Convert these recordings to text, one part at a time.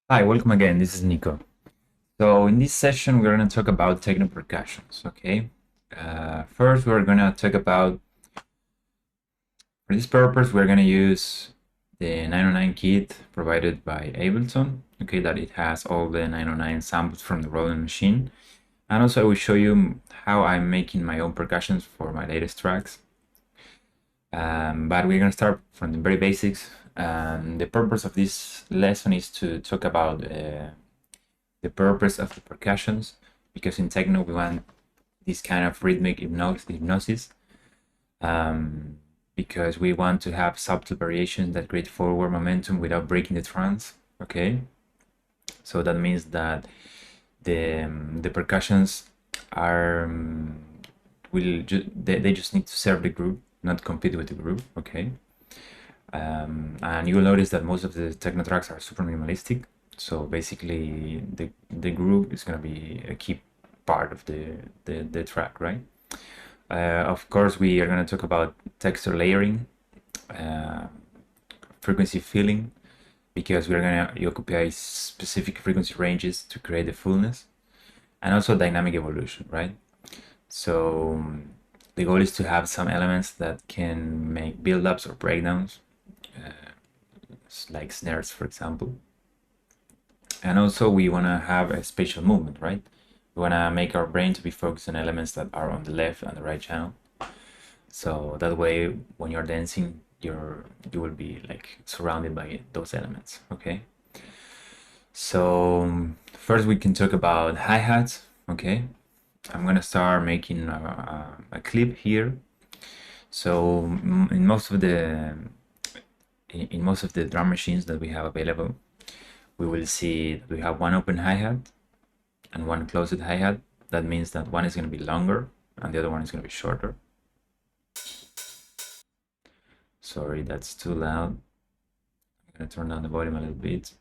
Hi, welcome again. This is Nico. So in this session, we're going to talk about techno percussions. Okay. First, we're going to talk about, for this purpose, we're going to use the 909 kit provided by Ableton. Okay, that it has all the 909 samples from the Roland machine. And also, I will show you how I'm making my own percussions for my latest tracks. But we're going to start from the very basics. The purpose of this lesson is to talk about the purpose of the percussions, because in techno we want this kind of rhythmic hypnosis, um, because we want to have subtle variations that create forward momentum without breaking the trance. Okay, so that means that the percussions are they just need to serve the group, not compete with the group. Okay, and you will notice that most of the techno tracks are super minimalistic. So basically, the groove is going to be a key part of the track, right? Of course, we are going to talk about texture layering, uh, frequency filling, because we're going to occupy specific frequency ranges to create the fullness, and also dynamic evolution, right? So the goal is to have some elements that can make build-ups or breakdowns, like snares, for example. And also we want to have a spatial movement, right? We want to make our brain to be focused on elements that are on the left and the right channel. So that way, when you're dancing, you will be like surrounded by those elements. Okay. So first we can talk about hi-hats. Okay. I'm gonna start making a clip here. So in most of the drum machines that we have available, we will see that we have one open hi-hat and one closed hi-hat. That means that one is going to be longer and the other one is going to be shorter. Sorry, that's too loud. I'm going to turn down the volume a little bit.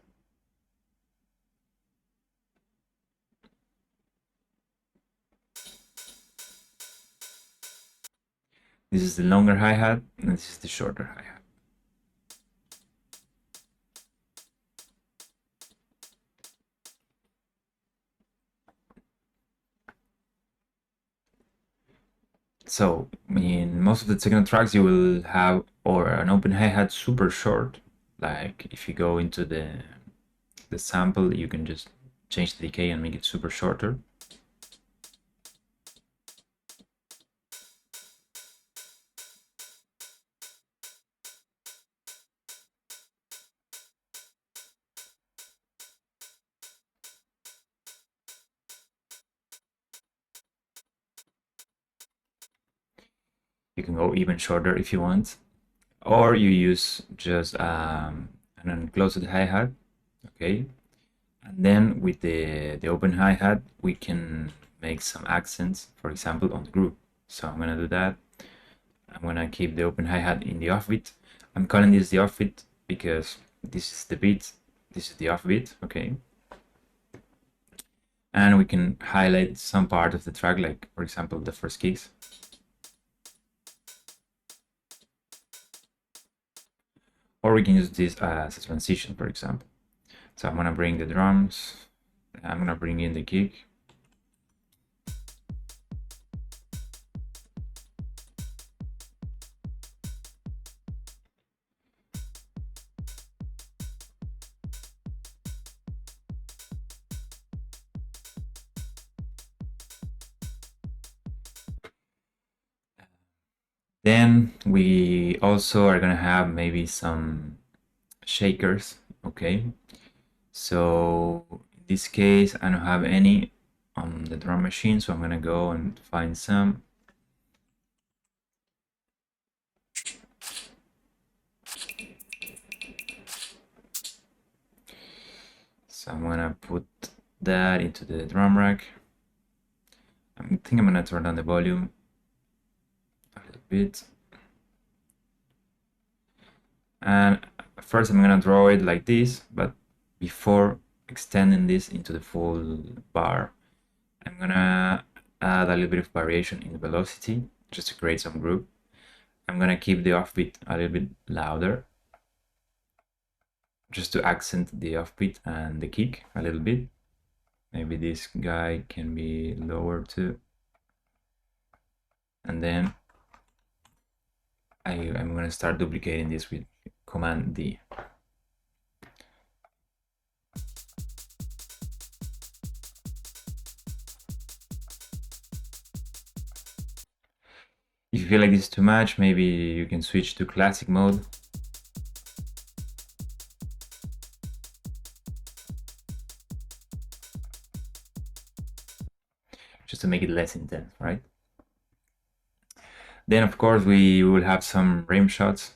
This is the longer hi-hat and this is the shorter hi-hat. So in most of the techno tracks you will have or an open hi-hat super short. Like if you go into the sample, you can just change the decay and make it super shorter. You can go even shorter if you want, or you use just an unclosed hi-hat. Okay, and then with the open hi-hat we can make some accents, for example on the groove. So I'm gonna do that. I'm gonna keep the open hi-hat in the offbeat. I'm calling this the offbeat because this is the beat, this is the offbeat. Okay, and we can highlight some part of the track, like for example the first kicks, or we can use this as a transition, for example. So I'm gonna bring the drums, I'm gonna bring in the kick. Then we also are gonna have maybe some shakers. Okay, so in this case I don't have any on the drum machine, so I'm gonna go and find some. So I'm gonna put that into the drum rack. I think I'm gonna turn down the volume a little bit. And first I'm gonna draw it like this, but before extending this into the full bar, I'm gonna add a little bit of variation in the velocity just to create some groove. I'm gonna keep the offbeat a little bit louder, just to accent the offbeat and the kick a little bit. Maybe this guy can be lower too. And then I'm going to start duplicating this with Command D. If you feel like this is too much, maybe you can switch to classic mode. Just to make it less intense, right? Then of course we will have some rim shots.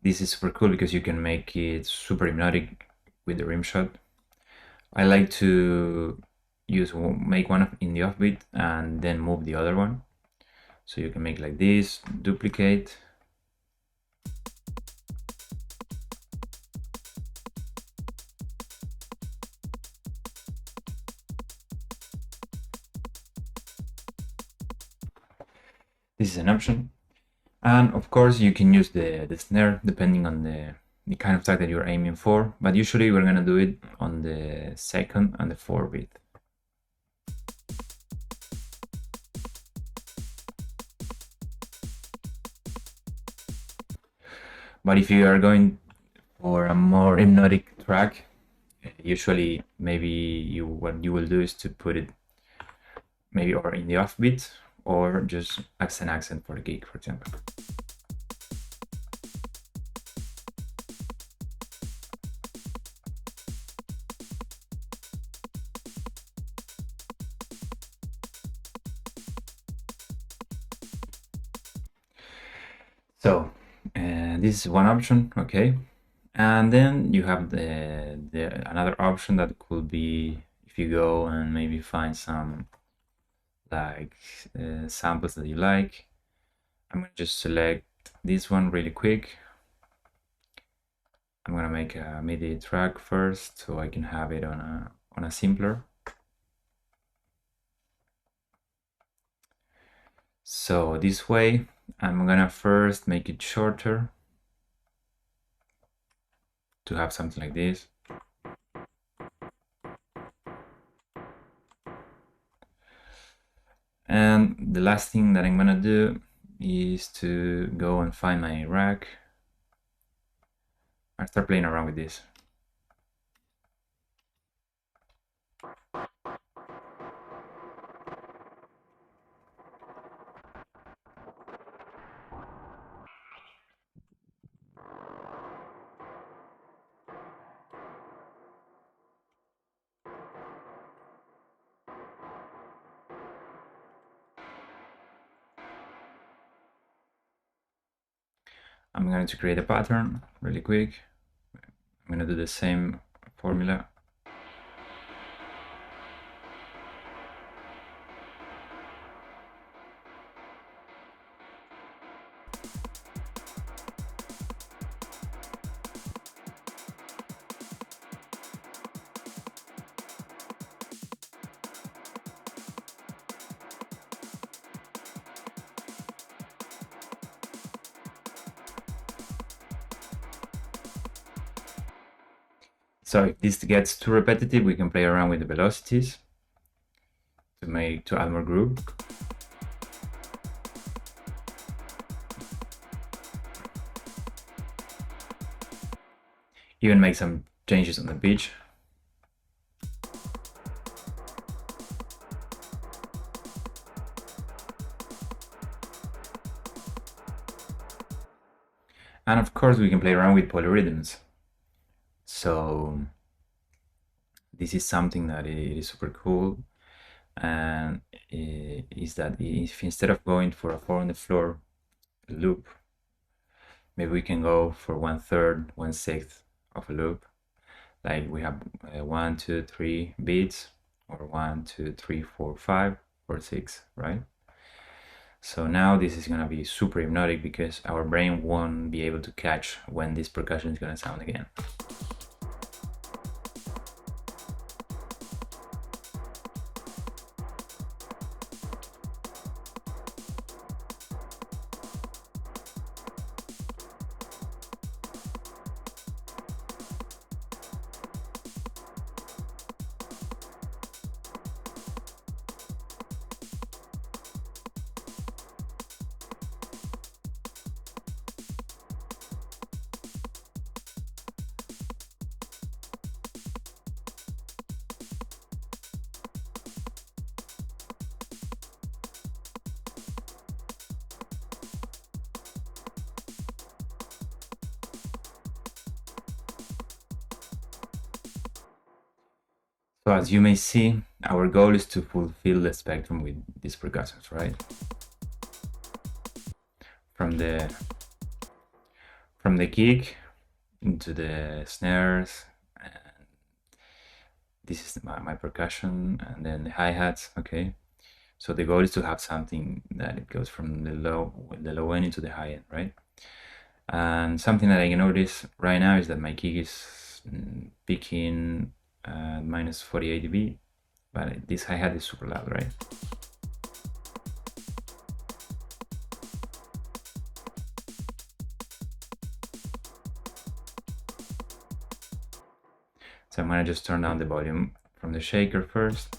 This is super cool because you can make it super hypnotic with the rim shot. I like to make one in the offbeat and then move the other one. So you can make like this, duplicate. This is an option. And of course you can use the snare depending on the kind of track that you're aiming for, but usually we're gonna do it on the 2nd and the 4th beat. But if you are going for a more hypnotic track, usually maybe what you will do is to put it maybe or in the offbeat or just accent for the kick, for example. So this is one option, okay. And then you have another option that could be if you go and maybe find some like samples that you like. I'm gonna just select this one really quick. I'm gonna make a MIDI track first so I can have it on a simpler. So this way, I'm gonna first make it shorter to have something like this. And the last thing that I'm gonna do is to go and find my rack and start playing around with this. I'm going to create a pattern really quick. I'm going to do the same formula. So if this gets too repetitive, we can play around with the velocities to add more groove. Even make some changes on the pitch. And of course we can play around with polyrhythms. So this is something that it is super cool, and is that if instead of going for a 4 on the floor loop, maybe we can go for 1/3, 1/6 of a loop. Like we have 1, 2, 3 beats, or 1, 2, 3, 4, 5, or 6, right? So now this is gonna be super hypnotic because our brain won't be able to catch when this percussion is gonna sound again. So as you may see, our goal is to fulfill the spectrum with these percussions, right? From the kick into the snares, and this is my percussion, and then the hi-hats, okay? So the goal is to have something that it goes from the low end into the high end, right? And something that I can notice right now is that my kick is peaking minus 48 dB, but this hi-hat is super loud, right? So I'm gonna just turn down the volume from the shaker first.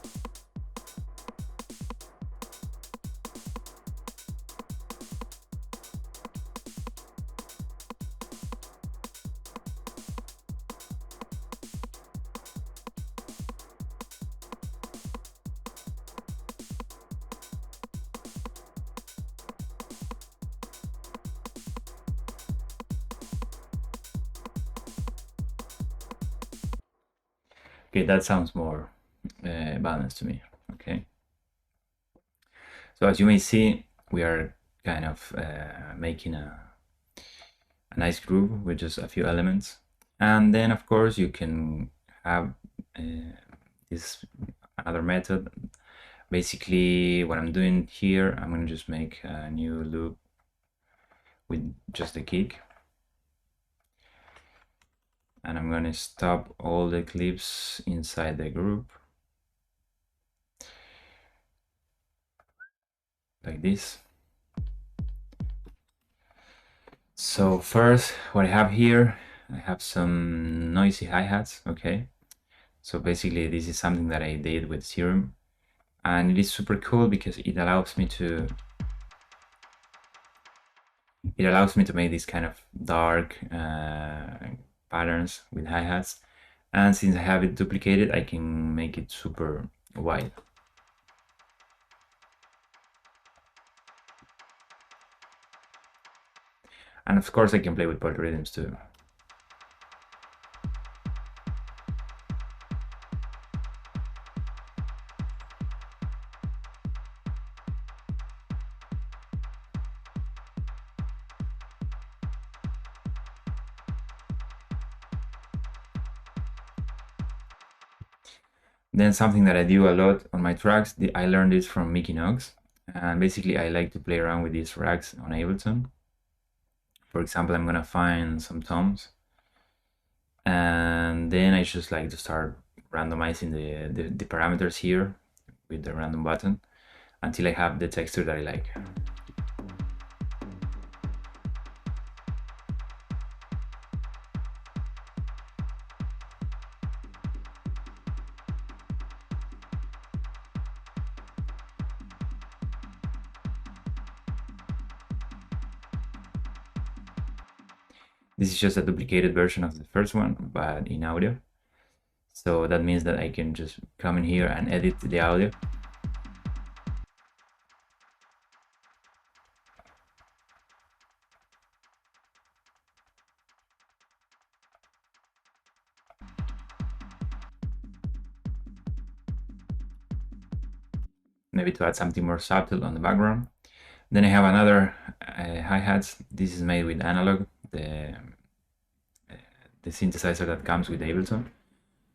Okay, that sounds more balanced to me, okay? So as you may see, we are kind of making a nice groove with just a few elements. And then of course you can have this another method. Basically what I'm doing here, I'm gonna just make a new loop with just the kick. And I'm gonna stop all the clips inside the group. Like this. So first, what I have here, I have some noisy hi-hats, okay? So basically this is something that I did with Serum, and it is super cool because it allows me to make these kind of dark patterns with hi-hats, and since I have it duplicated, I can make it super wide. And of course I can play with polyrhythms too. Then something that I do a lot on my tracks, I learned this from Mickey Knox, and basically I like to play around with these racks on Ableton. For example, I'm gonna find some toms, and then I just like to start randomizing the parameters here with the random button until I have the texture that I like. This is just a duplicated version of the first one, but in audio. So that means that I can just come in here and edit the audio. Maybe to add something more subtle on the background. Then I have another hi-hats. This is made with analog, the synthesizer that comes with Ableton.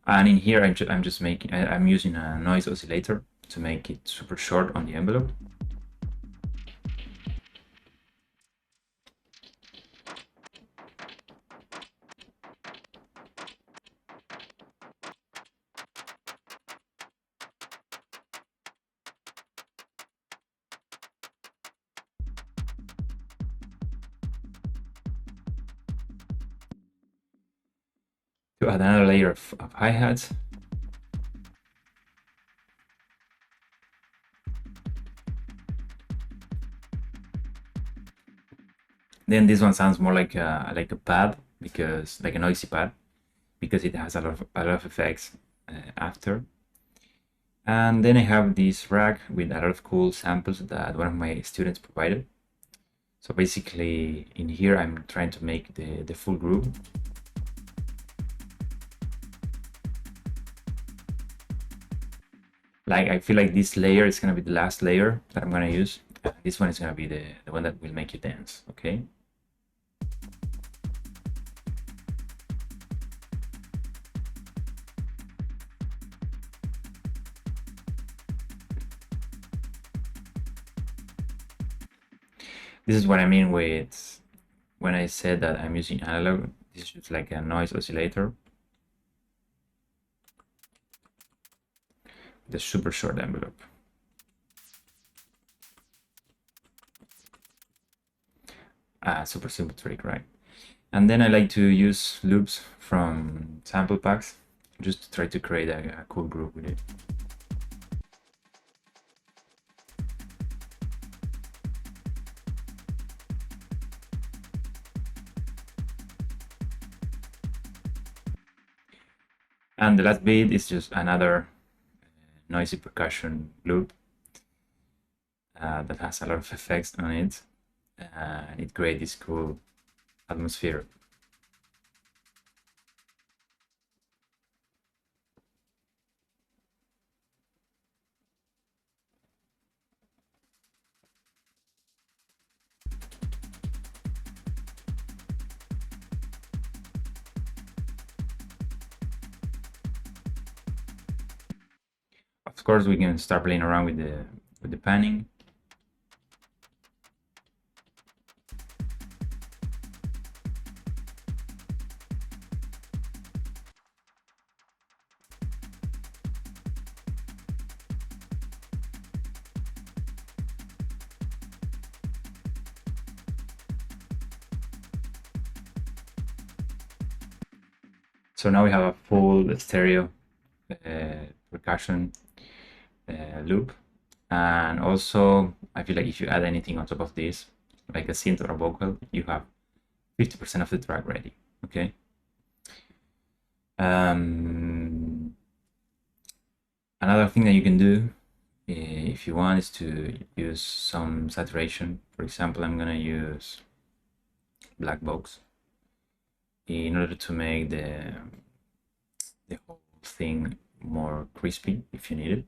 And in here, I'm just making, I'm using a noise oscillator to make it super short on the envelope. To add another layer of hi-hats. Then this one sounds more like a pad, because like a noisy pad, because it has a lot of effects after. And then I have this rack with a lot of cool samples that one of my students provided. So basically in here I'm trying to make the full groove. Like I feel like this layer is gonna be the last layer that I'm gonna use. This one is gonna be the one that will make you dance, okay? This is what I mean with when I said that I'm using analog. This is just like a noise oscillator. The super short envelope. Super simple trick, right? And then I like to use loops from sample packs just to try to create a cool groove with it. And the last bit is just another noisy percussion loop that has a lot of effects on it, and it creates this cool atmosphere. Of course, we can start playing around with the panning. So now we have a full stereo percussion loop. And also, I feel like if you add anything on top of this, like a synth or a vocal, you have 50% of the track ready, okay? Another thing that you can do, if you want, is to use some saturation. For example, I'm gonna use black box in order to make the whole thing more crispy if you need it.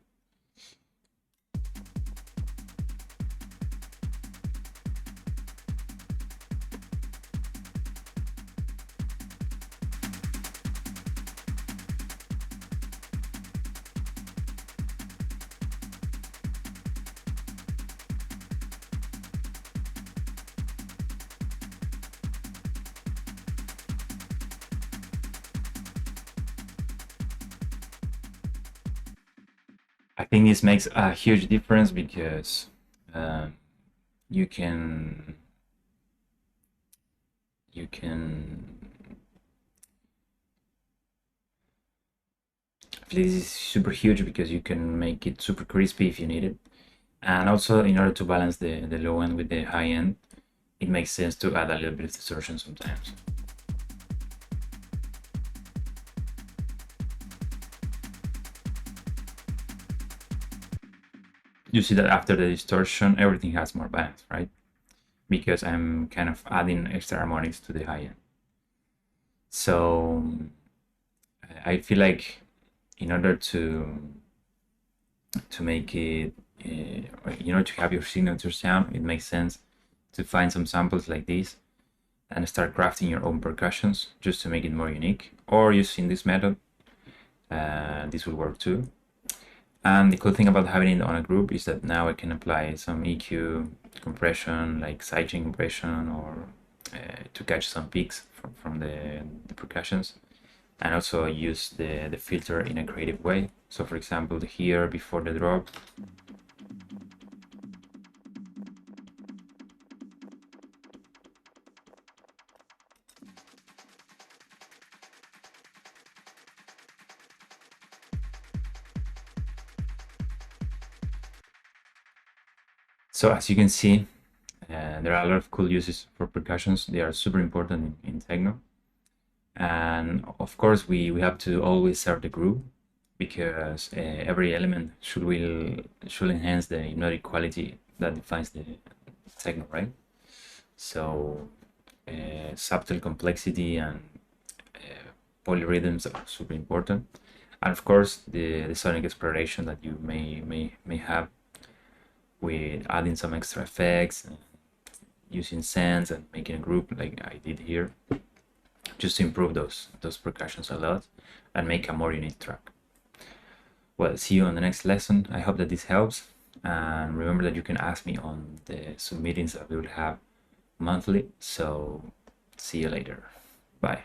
I think this makes a huge difference because you can I feel this is super huge because you can make it super crispy if you need it. And also, in order to balance the low end with the high end, it makes sense to add a little bit of distortion sometimes. You see that after the distortion, everything has more balance, right? Because I'm kind of adding extra harmonics to the high end. So I feel like in order to make it, in order to have your signature sound, it makes sense to find some samples like this and start crafting your own percussions just to make it more unique, or using this method. This will work too. And the cool thing about having it on a group is that now I can apply some EQ compression, like sidechain compression, or to catch some peaks from the percussions, and also use the filter in a creative way. So for example, here before the drop, so as you can see, there are a lot of cool uses for percussions. They are super important in techno. And of course, we have to always serve the groove because every element should enhance the hypnotic quality that defines the techno, right? So subtle complexity and polyrhythms are super important. And of course, the sonic exploration that you may have with adding some extra effects, using synths and making a group like I did here, just to improve those percussions a lot and make a more unique track. Well, see you on the next lesson. I hope that this helps, and remember that you can ask me on the Zoom meetings that we will have monthly. So see you later. Bye.